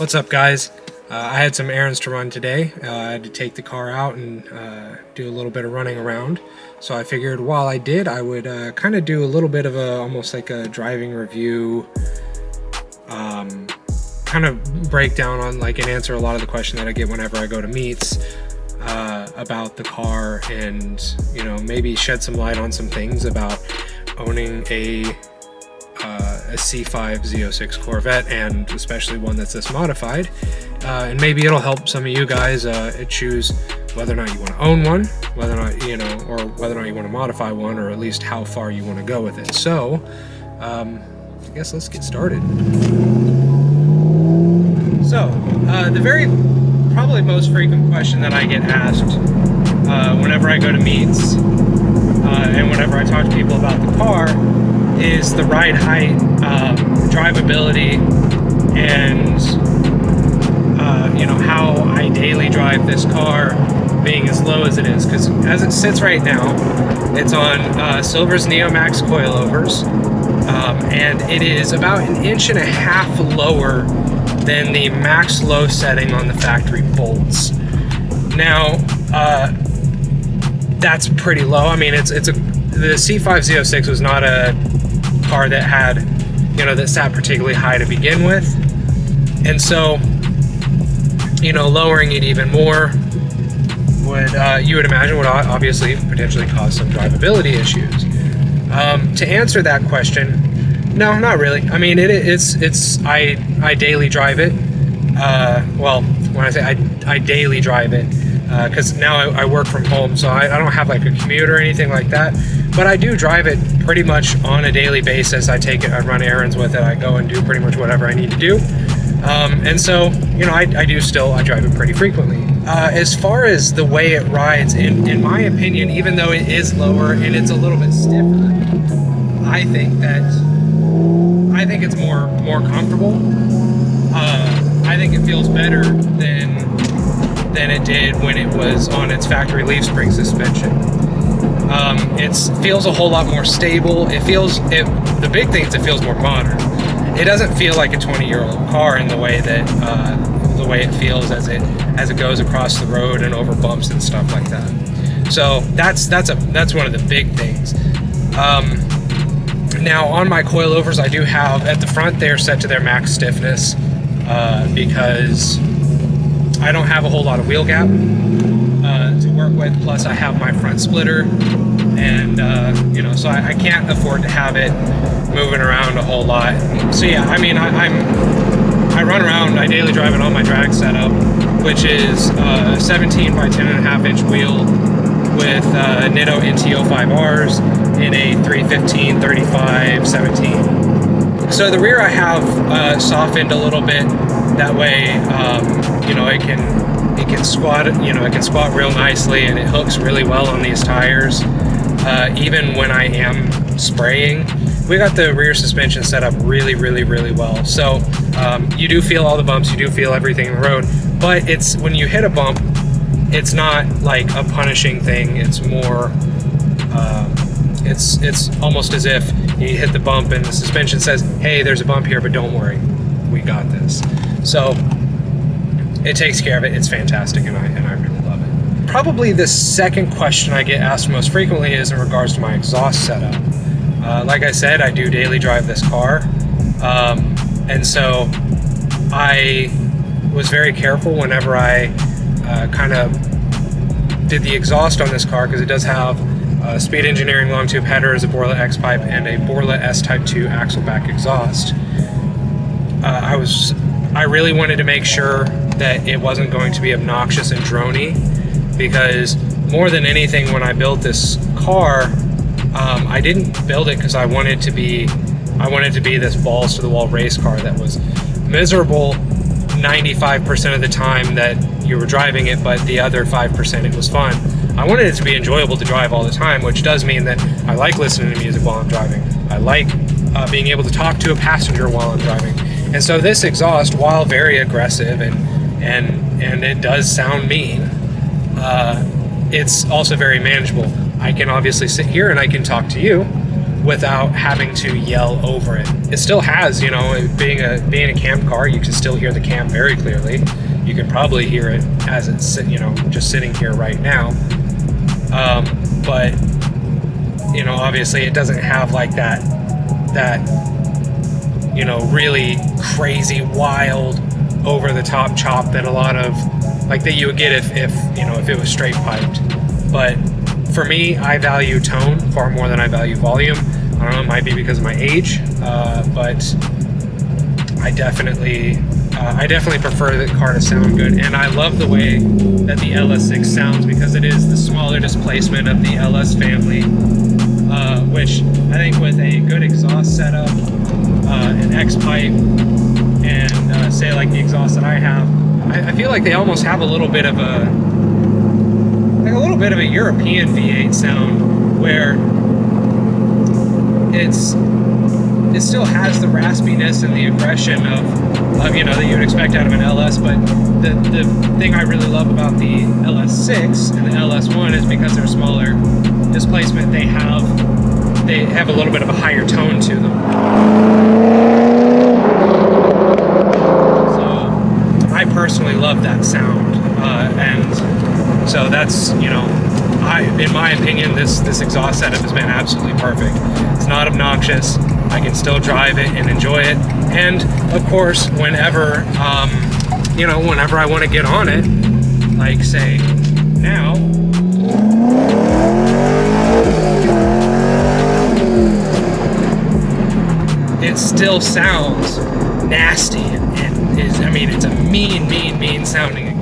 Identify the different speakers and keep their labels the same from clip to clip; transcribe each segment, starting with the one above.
Speaker 1: What's up, guys? I had some errands to run today. I had to take the car out and do a little bit of running around. So I figured while I did, I would kind of do a little bit of almost like a driving review, kind of breakdown on and answer a lot of the questions that I get whenever I go to meets about the car, and maybe shed some light on some things about owning a C5 Z06 Corvette, and especially one that's this modified, and maybe it'll help some of you guys choose whether or not you want to own one, whether or not or whether or not you want to modify one, or at least how far you want to go with it. So I guess let's get started. So the probably most frequent question that I get asked whenever I go to meets and whenever I talk to people about the car is the ride height, drivability, and how I daily drive this car being as low as it is. Because as it sits right now, it's on Silver's Neo Max coilovers, and it is about 1.5 inches lower than the max low setting on the factory bolts. Now, that's pretty low. I mean, the C5 Z06 was not a car that had, that sat particularly high to begin with, and so, lowering it even more would, you would imagine, would obviously potentially cause some drivability issues. To answer that question, no, not really. I mean, I daily drive it. Well, when I say I daily drive it, because now I work from home, so I don't have like a commute or anything like that, but I do drive it pretty much on a daily basis. I take it, I run errands with it, I go and do pretty much whatever I need to do, and so I drive it pretty frequently. As far as the way it rides, in my opinion, even though it is lower and it's a little bit stiffer, I think it's more comfortable. I think it feels better than it did when it was on its factory leaf spring suspension. It feels a whole lot more stable. The big thing is it feels more modern. It doesn't feel like a 20-year-old car in the way that the way it feels as it goes across the road and over bumps and stuff like that. So that's one of the big things. Now on my coilovers, I do have at the front, they're set to their max stiffness because I don't have a whole lot of wheel gap to work with. Plus I have my front splitter, and so I can't afford to have it moving around a whole lot. So yeah, I mean, I run around, I daily drive it on my drag setup, which is a 17 by 10.5 inch wheel with Nitto NT05Rs in a 315/35/17. So the rear I have softened a little bit. That way, it can squat. It can squat real nicely, and it hooks really well on these tires. Even when I am spraying, we got the rear suspension set up really, really, really well. So you do feel all the bumps, you do feel everything in the road. But it's when you hit a bump, it's not like a punishing thing. It's more. It's almost as if you hit the bump and the suspension says, "Hey, there's a bump here, but don't worry, we got this." So it takes care of it. It's fantastic, and I really love it. Probably the second question I get asked most frequently is in regards to my exhaust setup. Like I said, I do daily drive this car, and so I was very careful whenever I kind of did the exhaust on this car, because it does have Speed Engineering long tube headers, a Borla X pipe, and a Borla S Type 2 axle back exhaust. I really wanted to make sure that it wasn't going to be obnoxious and drony, because more than anything, when I built this car, I didn't build it because I wanted to be this balls to the wall race car that was miserable 95% of the time that you were driving it, but the other 5% it was fun. I wanted it to be enjoyable to drive all the time, which does mean that I like listening to music while I'm driving. I like being able to talk to a passenger while I'm driving. And so this exhaust, while very aggressive and it does sound mean, it's also very manageable. I can obviously sit here and I can talk to you, without having to yell over it. It still has, you know, being a cam car, you can still hear the cam very clearly. You can probably hear it as it's, you know, just sitting here right now. But, you know, obviously it doesn't have like that, you know, really crazy, wild, over the top chop that a lot of, like, that you would get if you know, if it was straight piped. But for me, I value tone far more than I value volume. I don't know, it might be because of my age, but I definitely prefer the car to sound good. And I love the way that the LS6 sounds, because it is the smaller displacement of the LS family, which I think with a good exhaust setup, an X-pipe, and say like the exhaust that I have, I feel like they almost have a little bit of a European V8 sound, where it still has the raspiness and the aggression of you know, that you would expect out of an LS. But the thing I really love about the LS6 and the LS1 is because they're smaller displacement, they have a little bit of a higher tone to them. So I personally love that sound, and so that's, you know, in my opinion, this exhaust setup has been absolutely perfect. It's not obnoxious. I can still drive it and enjoy it. And of course, whenever, you know, whenever I want to get on it, like say now, it still sounds nasty and is, I mean, it's a mean sounding,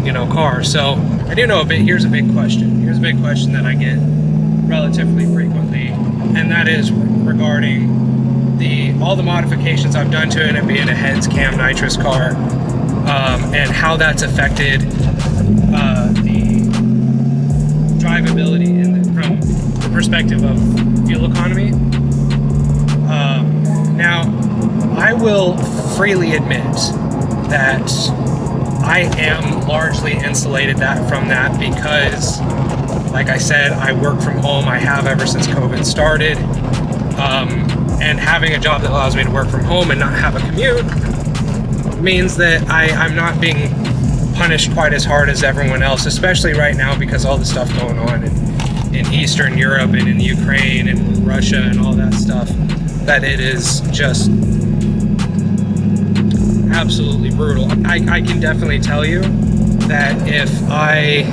Speaker 1: you know, car. So I do know here's a big question. Here's a big question that I get relatively frequently, and that is regarding all the modifications I've done to it, and being a heads cam nitrous car, and how that's affected the drivability from the perspective of fuel economy. Now, I will freely admit that I am largely insulated from that because, like I said, I work from home. I have ever since COVID started. And having a job that allows me to work from home and not have a commute means that I'm not being punished quite as hard as everyone else, especially right now because all the stuff going on in Eastern Europe and in Ukraine and Russia and all that stuff, that it is just absolutely brutal. I can definitely tell you that if I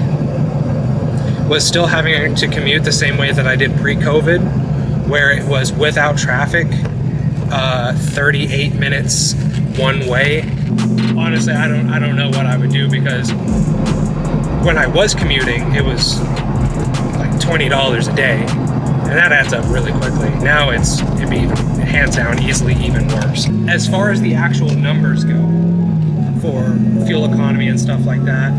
Speaker 1: was still having to commute the same way that I did pre-COVID, where it was without traffic, 38 minutes one way, honestly, I don't know what I would do, because when I was commuting, it was like $20 a day, and that adds up really quickly. Now it'd be even, hands down, easily even worse. As far as the actual numbers go for fuel economy and stuff like that,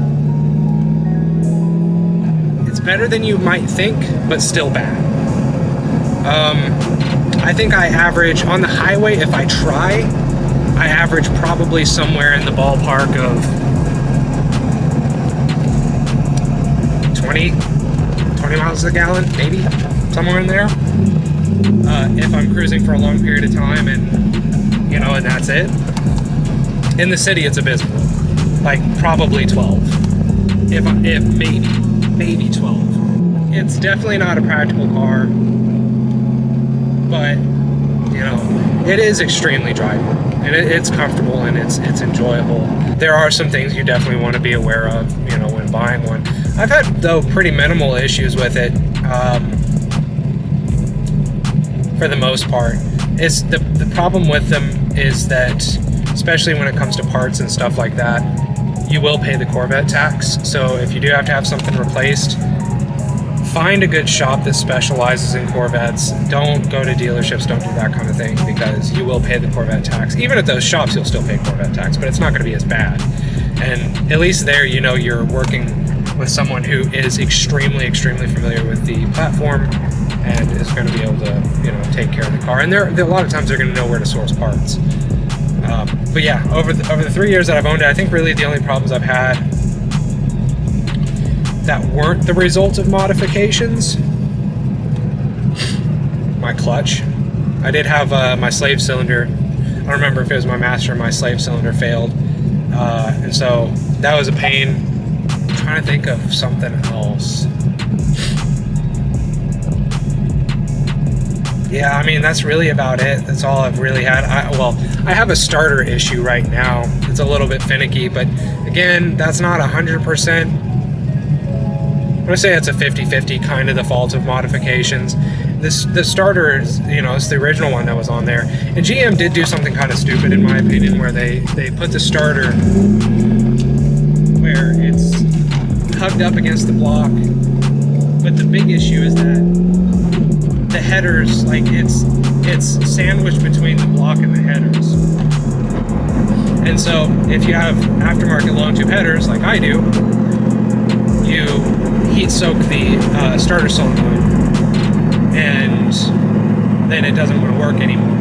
Speaker 1: it's better than you might think, but still bad. I think I average on the highway, if I try, I average probably somewhere in the ballpark of 20 miles a gallon, maybe somewhere in there. If I'm cruising for a long period of time, and you know, and that's it. In the city, it's abysmal, like probably 12, if maybe 12. It's definitely not a practical car, but you know, it is extremely drivable, and it's comfortable, and it's enjoyable. There are some things you definitely want to be aware of, you know, when buying one. I've had, though, pretty minimal issues with it, for the most part. It's the problem with them is that, especially when it comes to parts and stuff like that, you will pay the Corvette tax. So if you do have to have something replaced, find a good shop that specializes in Corvettes. Don't go to dealerships, don't do that kind of thing, because you will pay the Corvette tax. Even at those shops, you'll still pay Corvette tax, but it's not going to be as bad. And at least there, you know, you're working with someone who is extremely familiar with the platform and is going to be able to, you know, take care of the car. And a lot of times they're going to know where to source parts. But yeah, over the 3 years that I've owned it, I think really the only problems I've had that weren't the result of modifications my clutch. I did have my slave cylinder. I don't remember if it was my master or my slave cylinder failed. And so that was a pain. I'm trying to think of something else. Yeah, I mean, that's really about it. That's all I've really had. I have a starter issue right now. It's a little bit finicky, but again, that's not 100%. I'm gonna say it's a 50-50 kind of the fault of modifications. The starter is, you know, it's the original one that was on there. And GM did do something kind of stupid in my opinion, where they put the starter where it's hugged up against the block. But the big issue is that the headers, like it's sandwiched between the block and the headers. And so if you have aftermarket long tube headers like I do, you heat soak the starter solenoid, and then it doesn't want to work anymore.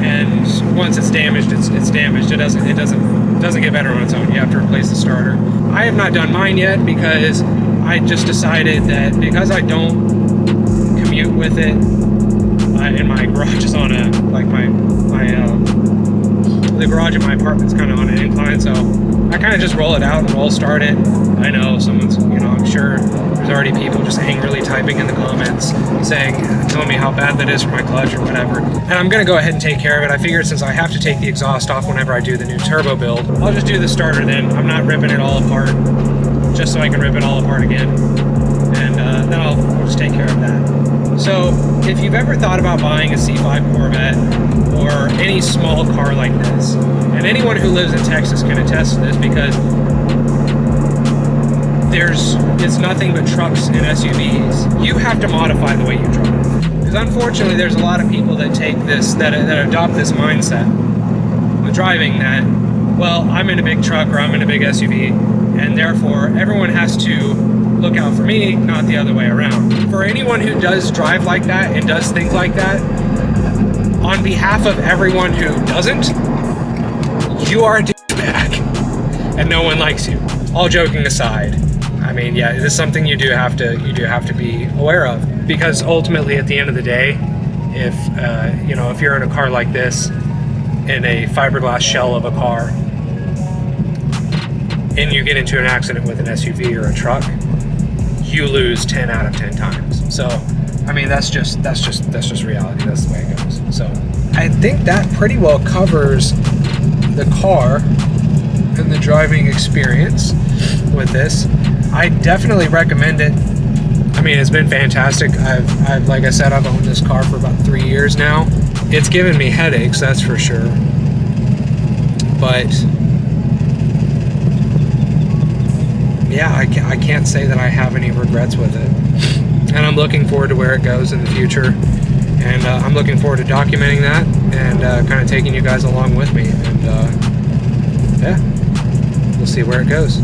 Speaker 1: And once it's damaged, it's damaged. It doesn't get better on its own. You have to replace the starter. I have not done mine yet because I just decided that because I don't commute with it, and my garage is on a, like the garage in my apartment's kind of on an incline, so I kind of just roll it out and roll start it. I know someone's, you know, I'm sure there's already people just angrily typing in the comments saying, telling me how bad that is for my clutch or whatever. And I'm gonna go ahead and take care of it. I figured since I have to take the exhaust off whenever I do the new turbo build, I'll just do the starter then. I'm not ripping it all apart, just so I can rip it all apart again. And then we'll just take care of that. So if you've ever thought about buying a C5 Corvette or any small car like this, and anyone who lives in Texas can attest to this because it's nothing but trucks and SUVs, you have to modify the way you drive. Because unfortunately there's a lot of people that take this, that adopt this mindset with driving that, well, I'm in a big truck or I'm in a big SUV, and therefore everyone has to look out for me, not the other way around. For anyone who does drive like that and does think like that, on behalf of everyone who doesn't, you are a douchebag and no one likes you. All joking aside, I mean, yeah, it is something you do have to be aware of, because ultimately at the end of the day, if you know, if you're in a car like this, in a fiberglass shell of a car, and you get into an accident with an SUV or a truck, you lose 10 out of 10 times. So, I mean, that's just reality. That's the way it goes. So, I think that pretty well covers the car and the driving experience with this. I definitely recommend it. I mean, it's been fantastic. I've like I said, I've owned this car for about 3 years now. It's given me headaches, that's for sure. But yeah, I can't say that I have any regrets with it. And I'm looking forward to where it goes in the future. And I'm looking forward to documenting that and kind of taking you guys along with me. And yeah, we'll see where it goes.